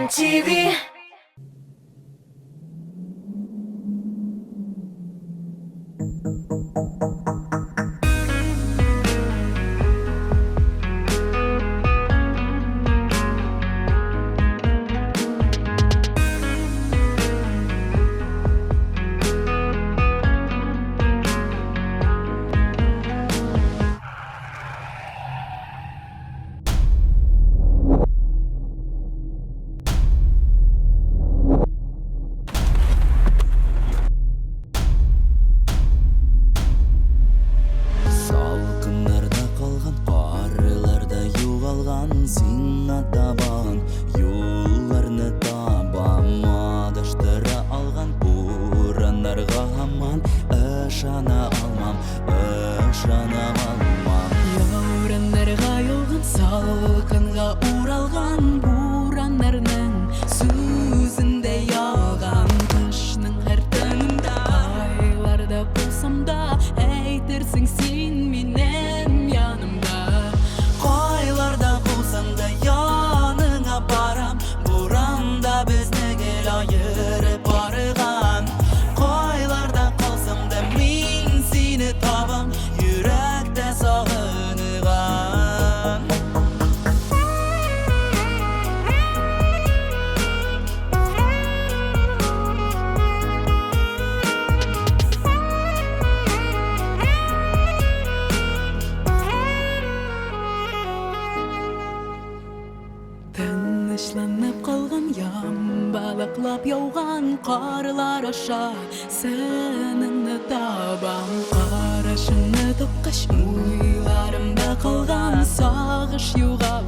MTV. Син атабан юлларны табам, адаштыра алган бураннарга һаман ышана алмам. Яураннарга юлган, салкынга уралган бураннарның сүзендә ялган. Кышның һәр төнендә, айларда булсам да, әйтерсең син минем янымда. Yanına baram, buranda bizni gel ayırıp barıgan. Koylarda kalsam da min seni tabam, yürekte sağınıgan. Тынычланып калган ямбалаклап яуган карлар аша сенеңне табам. Карашыңны топкач, уйларымда калган сагыш югал.